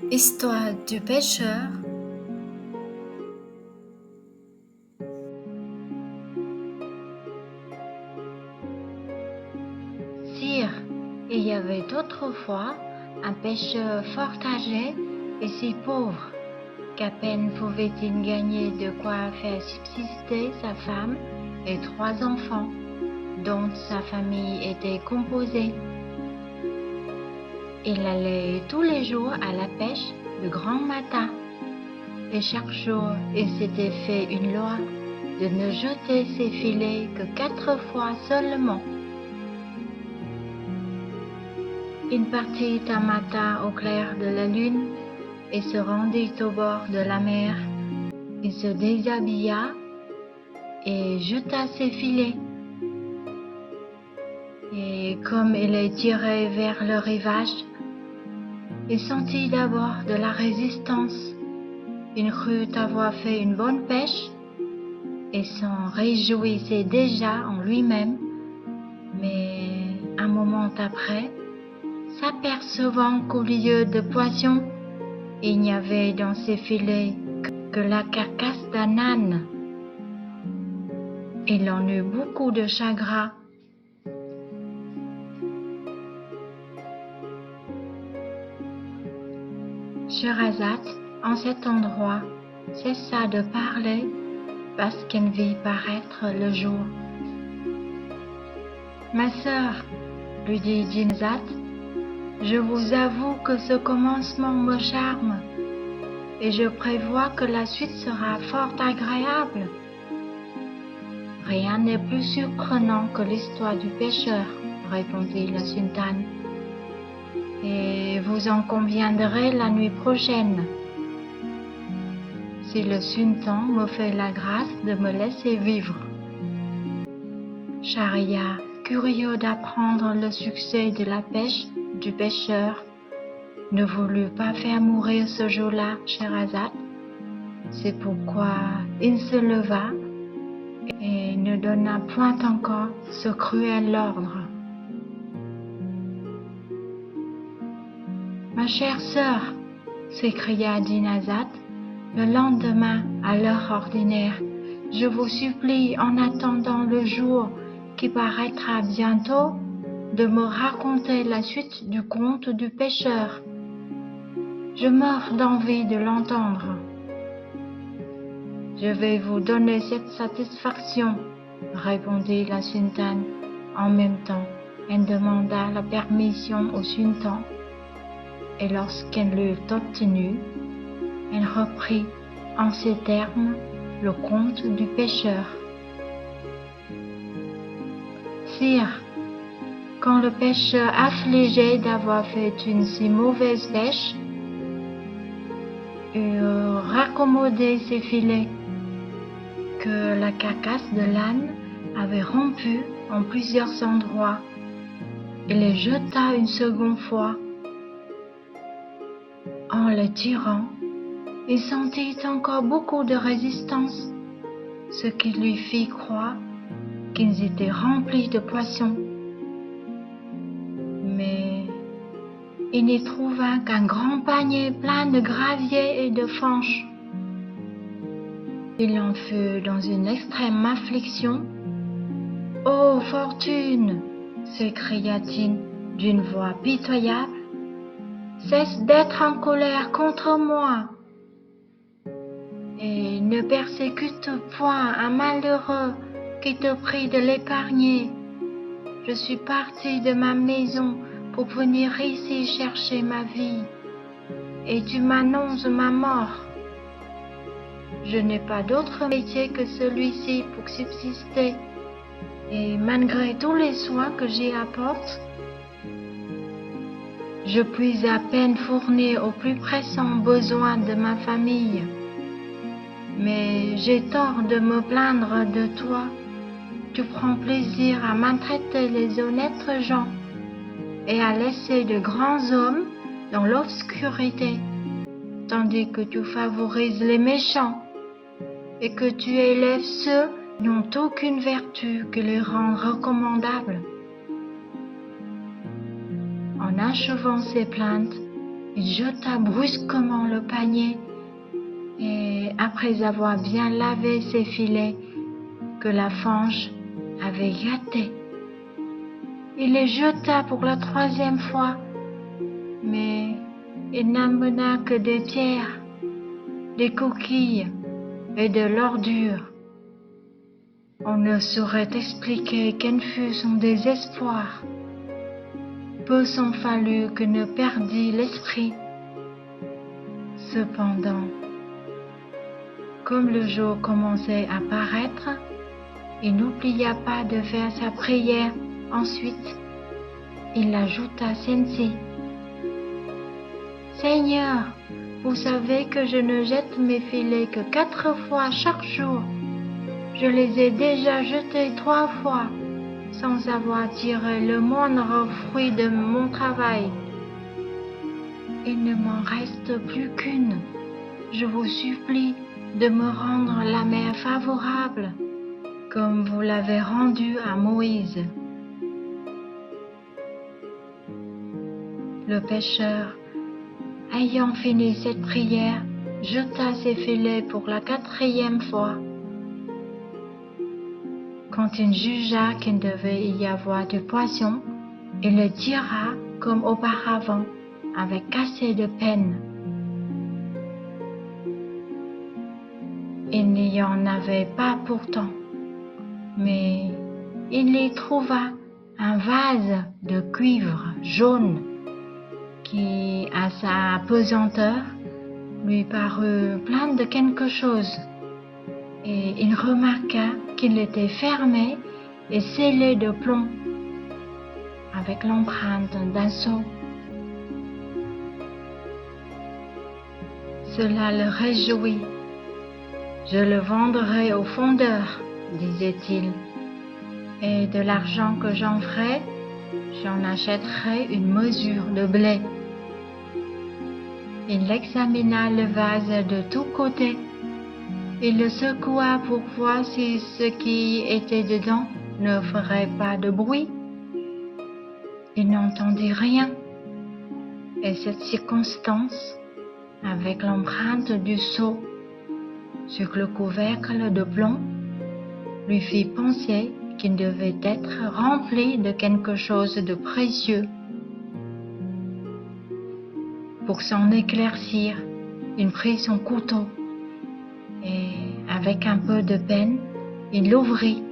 Histoire du pêcheur. Sire, il y avait autrefois un pêcheur fort âgé et si pauvre qu'à peine pouvait-il gagner de quoi faire subsister sa femme et 3 enfants, dont sa famille était composée. Il allait tous les jours à la pêche le grand matin, et chaque jour il s'était fait une loi de ne jeter ses filets que 4 fois seulement. Il partit un matin au clair de la lune et se rendit au bord de la mer. Il se déshabilla et jeta ses filets. Et comme il les tirait vers le rivage, il sentit d'abord de la résistance. Il crut avoir fait une bonne pêche et s'en réjouissait déjà en lui-même, mais un moment après, s'apercevant qu'au lieu de poissons, il n'y avait dans ses filets que la carcasse d'un âne. Il en eut beaucoup de chagrin. Scheherazade, en cet endroit, cessa de parler parce qu'elle vit paraître le jour. « Ma sœur, lui dit Dinarzade, je vous avoue que ce commencement me charme et je prévois que la suite sera fort agréable. Rien n'est plus surprenant que l'histoire du pêcheur, répondit la sultane, et vous en conviendrez la nuit prochaine, si le sultan me fait la grâce de me laisser vivre. Schahriar, curieux d'apprendre le succès de la pêche du pêcheur, ne voulut pas faire mourir ce jour-là Scheherazade. C'est pourquoi il se leva et ne donna point encore ce cruel ordre. « Ma chère sœur, s'écria Dinarzade, le lendemain à l'heure ordinaire, je vous supplie, en attendant le jour qui paraîtra bientôt, de me raconter la suite du conte du pêcheur. Je meurs d'envie de l'entendre. » « Je vais vous donner cette satisfaction, » répondit la sultane. En même temps, elle demanda la permission au sultan, et lorsqu'elle l'eut obtenue, elle reprit en ces termes le conte du pêcheur. « Sire, quand le pêcheur, affligé d'avoir fait une si mauvaise pêche, eut raccommodé ses filets, que la carcasse de l'âne avait rompu en plusieurs endroits, il les jeta une seconde fois. En les tirant, il sentit encore beaucoup de résistance, ce qui lui fit croire qu'ils étaient remplis de poissons. Mais il n'y trouva qu'un grand panier plein de gravier et de fanches. Il en fut dans une extrême affliction. « Ô fortune !» s'écria-t-il d'une voix pitoyable. « Cesse d'être en colère contre moi et ne persécute point un malheureux qui te prie de l'épargner. Je suis parti de ma maison pour venir ici chercher ma vie, et tu m'annonces ma mort. Je n'ai pas d'autre métier que celui-ci pour subsister, et malgré tous les soins que j'y apporte, je puis à peine fournir aux plus pressants besoins de ma famille. Mais j'ai tort de me plaindre de toi. Tu prends plaisir à maltraiter les honnêtes gens et à laisser de grands hommes dans l'obscurité, tandis que tu favorises les méchants et que tu élèves ceux qui n'ont aucune vertu qui les rend recommandables. » En achevant ses plaintes, il jeta brusquement le panier et après avoir bien lavé ses filets que la fange avait gâtés, il les jeta pour la 3e fois, mais il n'amena que des pierres, des coquilles et de l'ordure. On ne saurait expliquer quel fut son désespoir. Peu s'en fallut que ne perdît l'esprit. Cependant, comme le jour commençait à paraître, il n'oublia pas de faire sa prière. Ensuite, il ajouta celle-ci. « Seigneur, vous savez que je ne jette mes filets que 4 fois chaque jour. Je les ai déjà jetés 3 fois, sans avoir tiré le moindre fruit de mon travail. Il ne m'en reste plus qu'une. Je vous supplie de me rendre la mer favorable, comme vous l'avez rendue à Moïse. » Le pêcheur, ayant fini cette prière, jeta ses filets pour la 4e fois. Quand il jugea qu'il devait y avoir du poisson, il le tira comme auparavant, avec assez de peine. Il n'y en avait pas pourtant, mais il y trouva un vase de cuivre jaune qui, à sa pesanteur, lui parut plein de quelque chose, et il remarqua qu'il était fermé et scellé de plomb, avec l'empreinte d'un sceau. Cela le réjouit. « Je le vendrai au fondeur, disait-il, et de l'argent que j'en ferai, j'en achèterai une mesure de blé. » Il examina le vase de tous côtés. Il le secoua pour voir si ce qui était dedans ne ferait pas de bruit. Il n'entendit rien, et cette circonstance, avec l'empreinte du sceau sur le couvercle de plomb, lui fit penser qu'il devait être rempli de quelque chose de précieux. Pour s'en éclaircir, il prit son couteau et, avec un peu de peine, il l'ouvrit.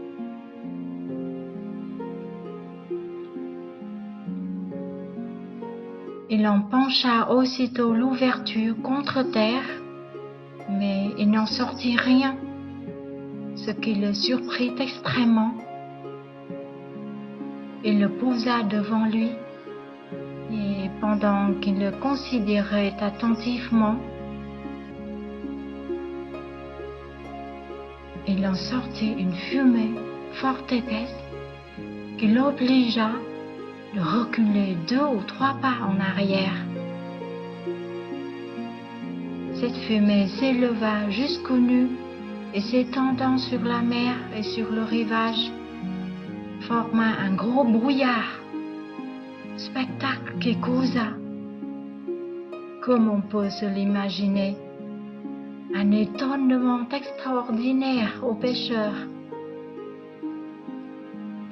Il en pencha aussitôt l'ouverture contre terre, mais il n'en sortit rien, ce qui le surprit extrêmement. Il le posa devant lui, et pendant qu'il le considérait attentivement, il en sortit une fumée fort épaisse qui l'obligea de reculer 2 ou 3 pas en arrière. Cette fumée s'éleva jusqu'aux nues et s'étendant sur la mer et sur le rivage, forma un gros brouillard, spectacle qui causa, comme on peut se l'imaginer, un étonnement extraordinaire aux pêcheurs.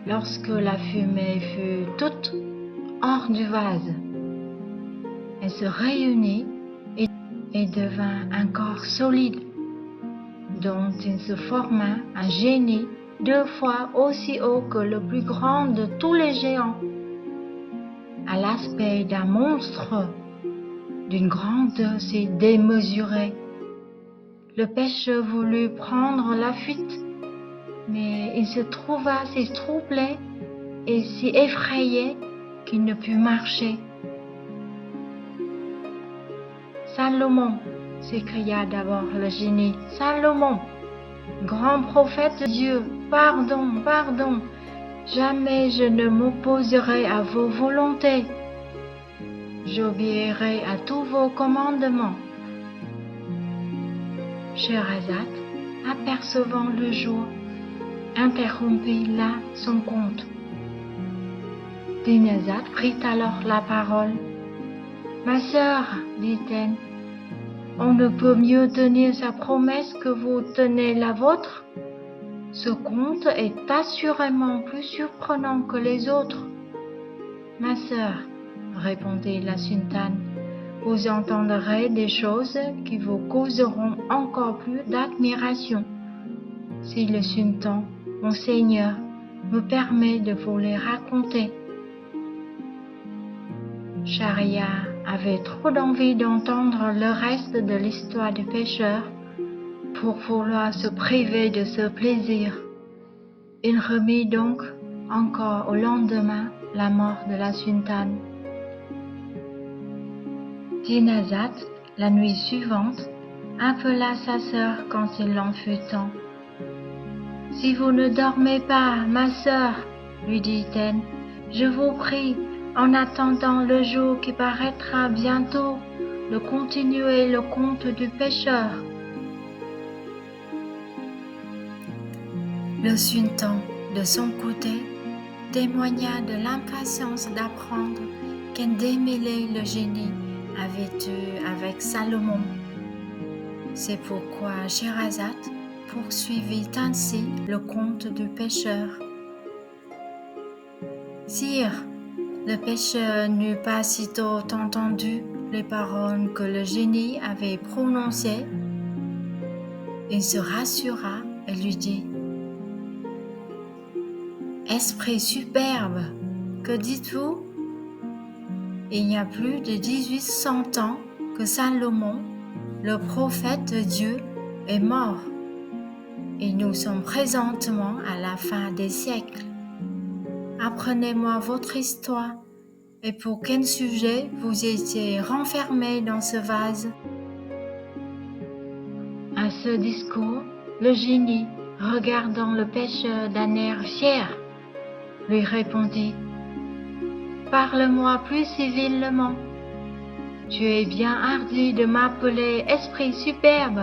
Lorsque la fumée fut toute hors du vase, elle se réunit et devint un corps solide, dont il se forma un génie 2 fois aussi haut que le plus grand de tous les géants, à l'aspect d'un monstre, d'une grandeur si démesurée. Le pêcheur voulut prendre la fuite, mais il se trouva si troublé et si effrayé qu'il ne put marcher. « Salomon !» s'écria d'abord le génie. « Salomon, grand prophète de Dieu, pardon, pardon, jamais je ne m'opposerai à vos volontés. J'obéirai à tous vos commandements. » Scheherazade, apercevant le jour, interrompit là son conte. Dinarzade prit alors la parole. Ma sœur, dit-elle, on ne peut mieux tenir sa promesse que vous tenez la vôtre. Ce conte est assurément plus surprenant que les autres. Ma sœur, répondit la sultane, vous entendrez des choses qui vous causeront encore plus d'admiration. Si le sultan, mon seigneur, me permet de vous les raconter. Schahriar avait trop d'envie d'entendre le reste de l'histoire du pêcheur pour vouloir se priver de ce plaisir. Il remit donc encore au lendemain la mort de la sultane. Dinarzade, la nuit suivante, appela sa sœur quand il en fut temps. « Si vous ne dormez pas, ma sœur, lui dit-elle, je vous prie, en attendant le jour qui paraîtra bientôt, de continuer le conte du pêcheur. » Le sultan, de son côté, témoigna de l'impatience d'apprendre quel démêlé le génie avait eu avec Salomon. C'est pourquoi Scheherazade poursuivit ainsi le conte du pêcheur. Sire, le pêcheur n'eut pas sitôt entendu les paroles que le génie avait prononcées. Il se rassura et lui dit: « Esprit superbe, que dites-vous ? Il y a plus de 1800 ans que Salomon, le prophète de Dieu, est mort, et nous sommes présentement à la fin des siècles. Apprenez-moi votre histoire, et pour quel sujet vous étiez renfermé dans ce vase. » À ce discours, le génie, regardant le pêcheur d'un air fier, lui répondit: « Parle-moi plus civilement. Tu es bien hardi de m'appeler esprit superbe. »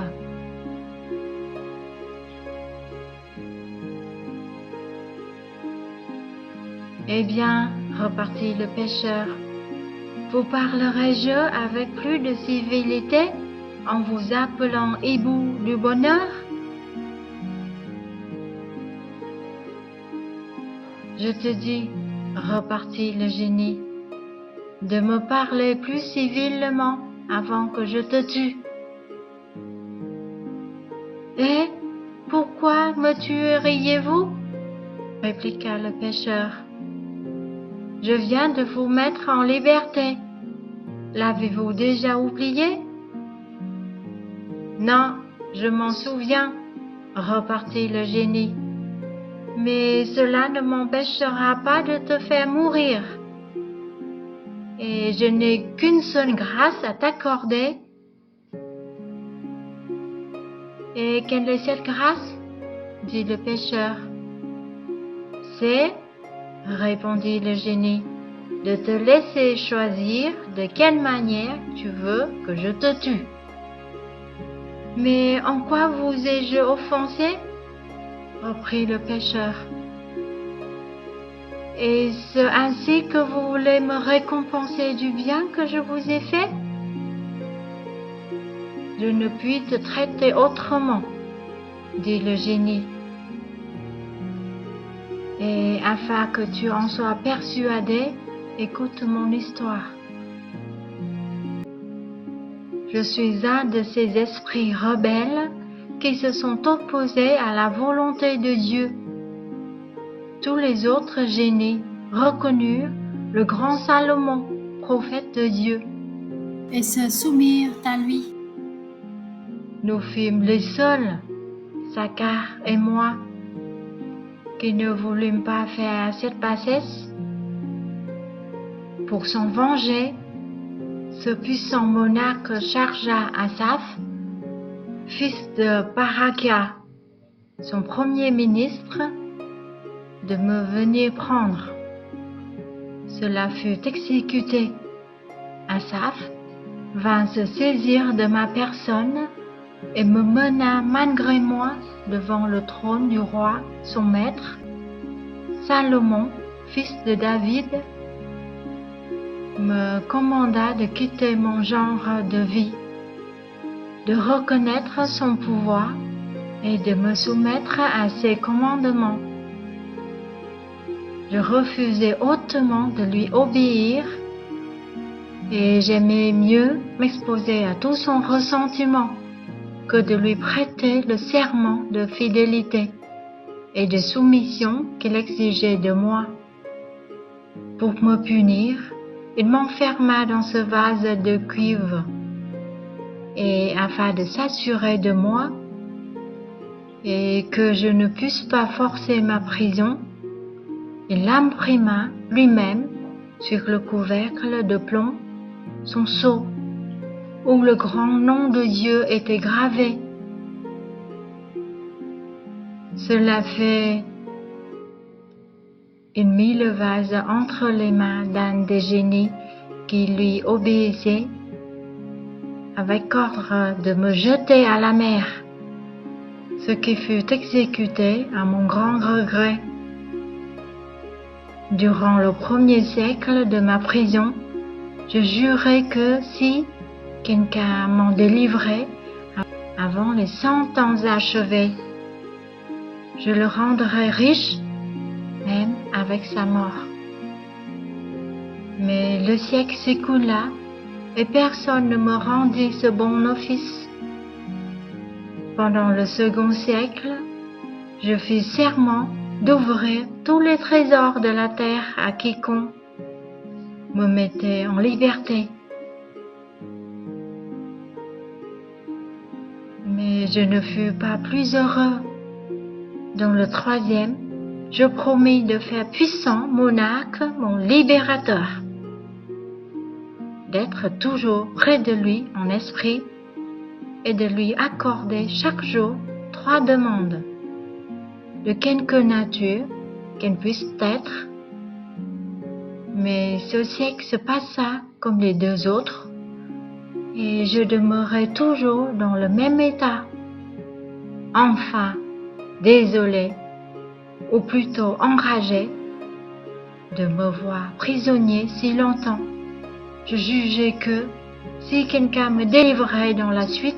Eh bien, repartit le pêcheur, vous parlerai-je avec plus de civilité en vous appelant hibou du bonheur? Je te dis, repartit le génie, de me parler plus civilement avant que je te tue. Et pourquoi me tueriez-vous? Répliqua le pêcheur. Je viens de vous mettre en liberté. L'avez-vous déjà oublié? Non, je m'en souviens, repartit le génie. Mais cela ne m'empêchera pas de te faire mourir. Et je n'ai qu'une seule grâce à t'accorder. Et quelle est cette grâce? Dit le pêcheur. C'est, répondit le génie, de te laisser choisir de quelle manière tu veux que je te tue. Mais en quoi vous ai-je offensé? Reprit le pêcheur. Est-ce ainsi que vous voulez me récompenser du bien que je vous ai fait? Je ne puis te traiter autrement, dit le génie. Et afin que tu en sois persuadé, écoute mon histoire. Je suis un de ces esprits rebelles qui se sont opposés à la volonté de Dieu. Tous les autres génies reconnurent le grand Salomon, prophète de Dieu, et se soumirent à lui. Nous fûmes les seuls, Sakkar et moi, qui ne voulûmes pas faire cette bassesse. Pour s'en venger, ce puissant monarque chargea Asaph, fils de Barakia, son premier ministre, de me venir prendre. Cela fut exécuté. Asaph vint se saisir de ma personne et me mena malgré moi devant le trône du roi, son maître, Salomon, fils de David. me commanda de quitter mon genre de vie, de reconnaître son pouvoir et de me soumettre à ses commandements. Je refusais hautement de lui obéir et j'aimais mieux m'exposer à tout son ressentiment que de lui prêter le serment de fidélité et de soumission qu'il exigeait de moi. Pour me punir, il m'enferma dans ce vase de cuivre et afin de s'assurer de moi et que je ne puisse pas forcer ma prison, il imprima lui-même sur le couvercle de plomb son sceau où le grand nom de Dieu était gravé. Cela fait, il mit le vase entre les mains d'un des génies qui lui obéissait avec ordre de me jeter à la mer, ce qui fut exécuté à mon grand regret. Durant le premier siècle de ma prison, je jurai que si Kinka m'en délivrait avant les 100 ans achevés, je le rendrais riche, même avec sa mort. Mais le siècle s'écoula et personne ne me rendit ce bon office. Pendant le second siècle, je fis serment d'ouvrir tous les trésors de la terre à quiconque me mettait en liberté. Mais je ne fus pas plus heureux. Dans le troisième, je promis de faire puissant monarque mon libérateur, d'être toujours près de lui en esprit et de lui accorder chaque jour 3 demandes, de quelque nature qu'elles puissent être. Mais ce siècle se passa comme les 2 autres, et je demeurai toujours dans le même état. Enfin, désolé, ou plutôt enragé, de me voir prisonnier si longtemps, je jugeai que, si quelqu'un me délivrait dans la suite,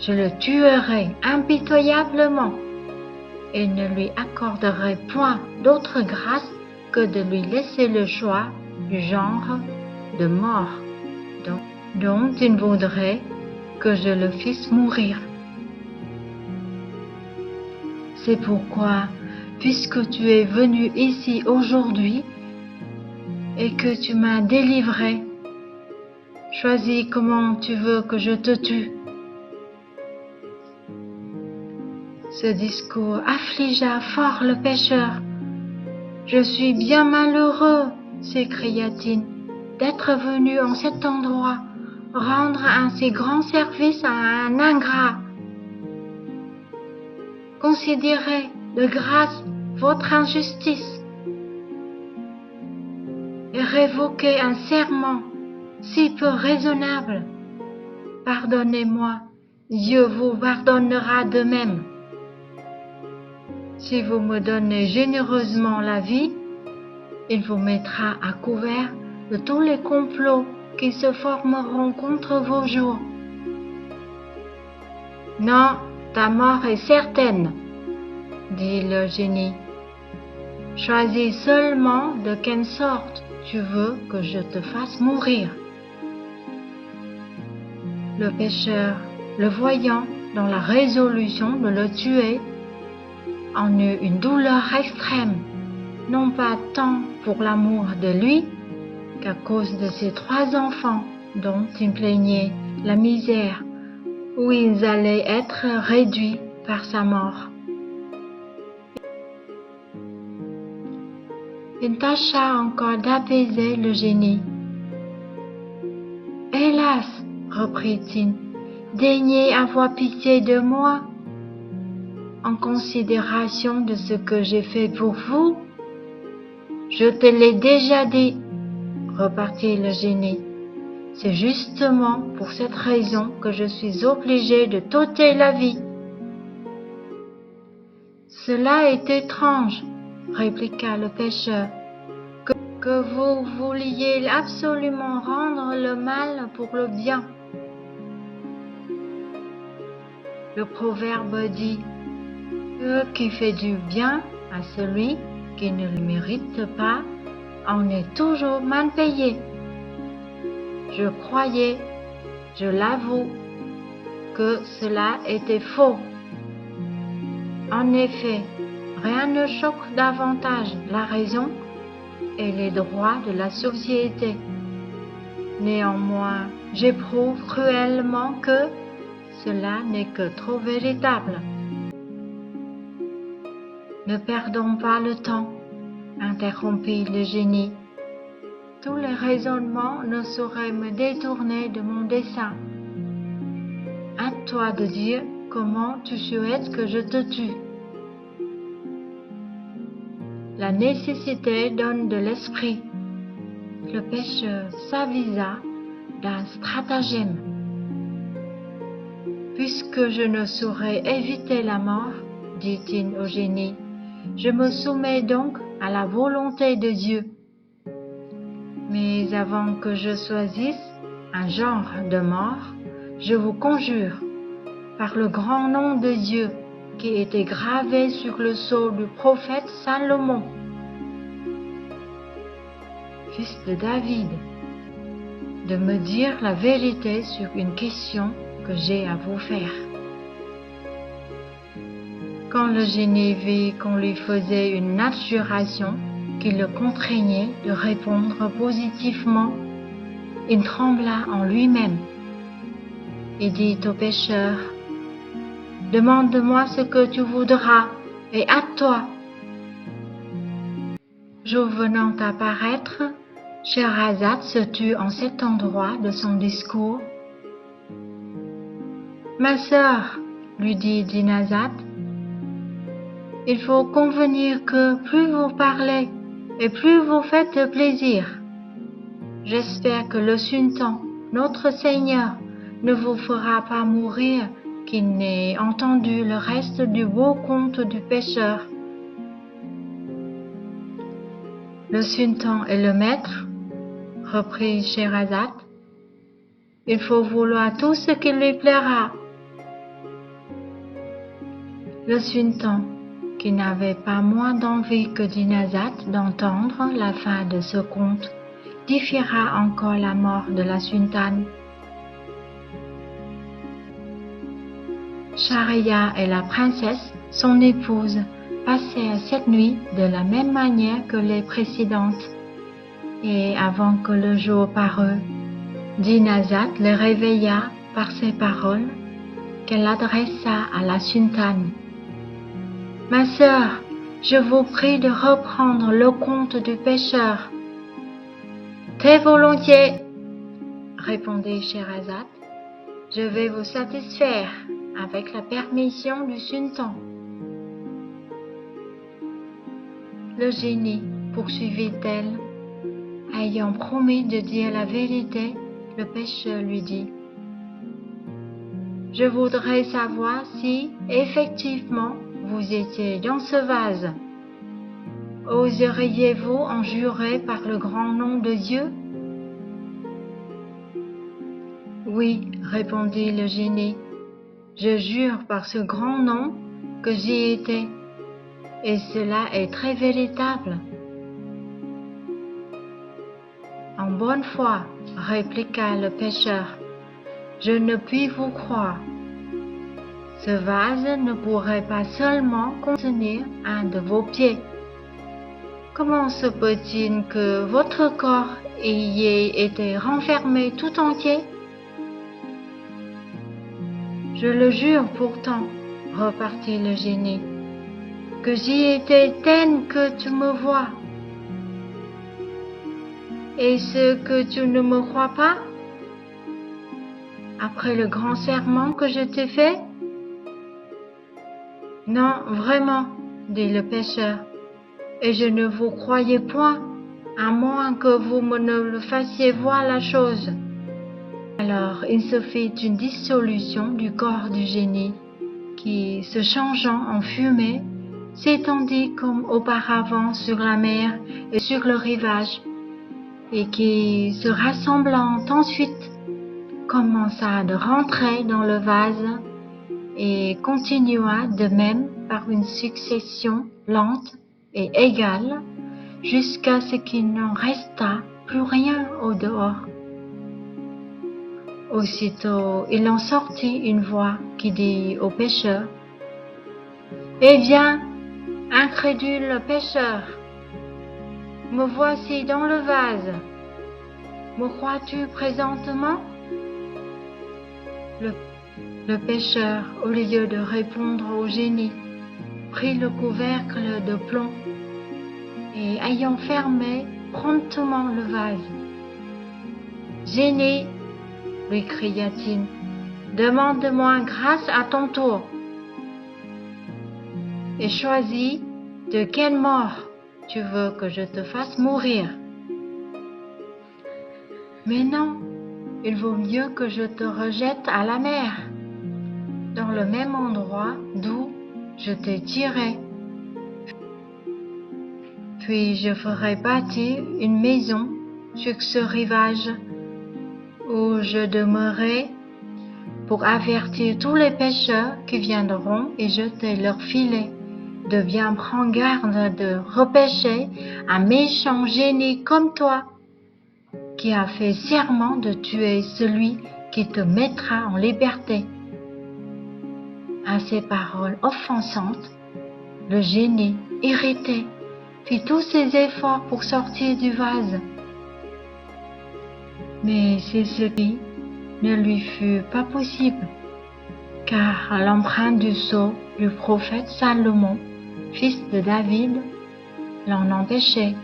je le tuerais impitoyablement et ne lui accorderais point d'autre grâce que de lui laisser le choix du genre de mort dont il voudrait que je le fisse mourir. C'est pourquoi, puisque tu es venu ici aujourd'hui et que tu m'as délivré, choisis comment tu veux que je te tue. Ce discours affligea fort le pêcheur. « Je suis bien malheureux, s'écria-t-il, d'être venu en cet endroit, rendre un si grand service à un ingrat. Considérez de grâce votre injustice et révoquez un serment si peu raisonnable. Pardonnez-moi, Dieu vous pardonnera de même. Si vous me donnez généreusement la vie, il vous mettra à couvert de tous les complots qui se formeront contre vos jours. Non, ta mort est certaine, dit le génie. Choisis seulement de quelle sorte tu veux que je te fasse mourir. Le pêcheur, le voyant dans la résolution de le tuer, en eut une douleur extrême, non pas tant pour l'amour de lui qu'à cause de ses 3 enfants dont il plaignait la misère où ils allaient être réduits par sa mort. Il tâcha encore d'apaiser le génie. « Hélas, reprit-il, daignez avoir pitié de moi, en considération de ce que j'ai fait pour vous. Je te l'ai déjà dit, repartit le génie. C'est justement pour cette raison que je suis obligé de t'ôter la vie. Cela est étrange, répliqua le pêcheur, que vous vouliez absolument rendre le mal pour le bien. Le proverbe dit que qui fait du bien à celui qui ne le mérite pas en est toujours mal payé. Je croyais, je l'avoue, que cela était faux. En effet, rien ne choque davantage la raison et les droits de la société. Néanmoins, j'éprouve cruellement que cela n'est que trop véritable. Ne perdons pas le temps, interrompit le génie. Tous les raisonnements ne sauraient me détourner de mon dessein. À toi de dire comment tu souhaites que je te tue. La nécessité donne de l'esprit. Le pêcheur s'avisa d'un stratagème. Puisque je ne saurais éviter la mort, dit-il au génie, je me soumets donc à la volonté de Dieu. Mais avant que je choisisse un genre de mort, je vous conjure, par le grand nom de Dieu qui était gravé sur le sceau du prophète Salomon, fils de David, de me dire la vérité sur une question que j'ai à vous faire. Quand le génie vit qu'on lui faisait une adjuration qui le contraignait de répondre positivement, il trembla en lui-même et dit au pêcheur, « Demande-moi ce que tu voudras, et hâte-toi. » Jour venant à paraître, Scheherazade se tut en cet endroit de son discours. « Ma sœur, lui dit Dinarzade, il faut convenir que plus vous parlez et plus vous faites plaisir. J'espère que le sultan, notre Seigneur, ne vous fera pas mourir qu'il n'ait entendu le reste du beau conte du pêcheur. » Le sultan est le maître, reprit Scheherazade. Il faut vouloir tout ce qui lui plaira. Le sultan, qui n'avait pas moins d'envie que Dinarzade d'entendre la fin de ce conte, différa encore la mort de la sultane. Schahriar et la princesse, son épouse, passèrent cette nuit de la même manière que les précédentes, et avant que le jour parût, Dinarzade les réveilla par ces paroles qu'elle adressa à la sultane. « Ma sœur, je vous prie de reprendre le conte du pêcheur. »« Très volontiers, » répondit Scheherazade. « Je vais vous satisfaire avec la permission du sultan. » Le génie, poursuivit-elle, ayant promis de dire la vérité, le pêcheur lui dit, « Je voudrais savoir si, effectivement, vous étiez dans ce vase. Oseriez-vous en jurer par le grand nom de Dieu? » « Oui, répondit le génie, je jure par ce grand nom que j'y étais, et cela est très véritable. » « En bonne foi, répliqua le pêcheur, je ne puis vous croire. Ce vase ne pourrait pas seulement contenir un de vos pieds. Comment se peut-il que votre corps y ait été renfermé tout entier? Je le jure pourtant, repartit le génie, que j'y étais tel que tu me vois. Et ce que tu ne me crois pas? Après le grand serment que je t'ai fait? Non, vraiment, dit le pêcheur, et je ne vous croyais point, à moins que vous me ne le fassiez voir la chose. Alors il se fit une dissolution du corps du génie, qui, se changeant en fumée, s'étendit comme auparavant sur la mer et sur le rivage, et qui, se rassemblant ensuite, commença de rentrer dans le vase et continua de même par une succession lente et égale jusqu'à ce qu'il n'en restât plus rien au dehors. Aussitôt, il en sortit une voix qui dit au pêcheur: « Eh bien, incrédule pêcheur, me voici dans le vase. Me crois-tu présentement ?» Le pêcheur, au lieu de répondre au génie, prit le couvercle de plomb et ayant fermé promptement le vase. « Génie, lui cria-t-il, demande-moi grâce à ton tour et choisis de quelle mort tu veux que je te fasse mourir. Mais non, il vaut mieux que je te rejette à la mer, dans le même endroit d'où je t'ai tiré. Puis je ferai bâtir une maison sur ce rivage où je demeurerai pour avertir tous les pêcheurs qui viendront et jeter leurs filets de bien prendre garde de repêcher un méchant génie comme toi, qui a fait serment de tuer celui qui te mettra en liberté. » À ces paroles offensantes, le génie, irrité, fit tous ses efforts pour sortir du vase. Mais c'est ce qui ne lui fut pas possible, car l'empreinte du sceau du prophète Salomon, fils de David, l'en empêchait.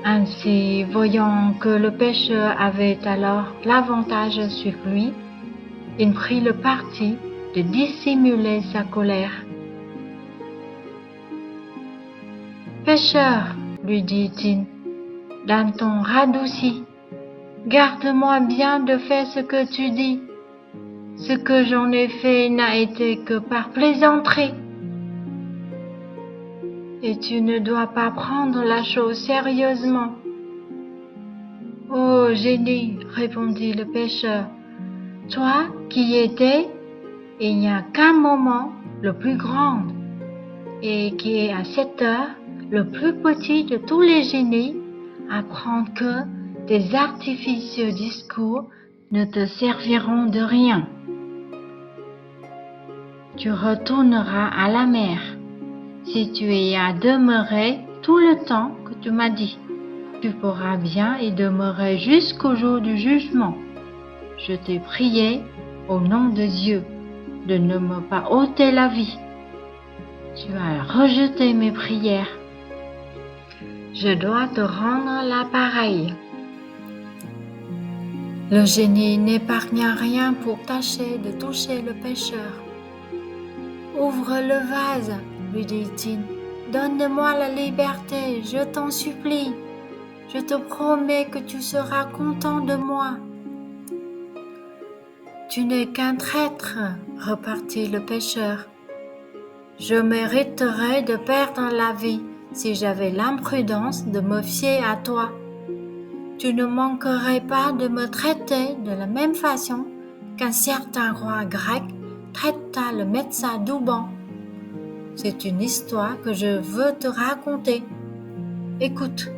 Ainsi, voyant que le pêcheur avait alors l'avantage sur lui, il prit le parti de dissimuler sa colère. « Pêcheur, lui dit-il, d'un ton radouci, garde-moi bien de faire ce que tu dis. Ce que j'en ai fait n'a été que par plaisanterie. Et tu ne dois pas prendre la chose sérieusement. »« Oh, génie, répondit le pêcheur, toi qui étais, il n'y a qu'un moment le plus grand, et qui est à cette heure le plus petit de tous les génies, apprendre que tes artificieux discours ne te serviront de rien. Tu retourneras à la mer, si tu y as demeuré tout le temps que tu m'as dit. Tu pourras bien y demeurer jusqu'au jour du jugement. Je t'ai prié, au nom de Dieu, de ne me pas ôter la vie. Tu as rejeté mes prières. Je dois te rendre la pareille. » Le génie n'épargna rien pour tâcher de toucher le pêcheur. « Ouvre le vase, lui dit-il. Donne-moi la liberté, je t'en supplie. Je te promets que tu seras content de moi. » « Tu n'es qu'un traître, repartit le pêcheur. Je mériterais de perdre la vie si j'avais l'imprudence de me fier à toi. Tu ne manquerais pas de me traiter de la même façon qu'un certain roi grec traita le médecin Douban. C'est une histoire que je veux te raconter. Écoute.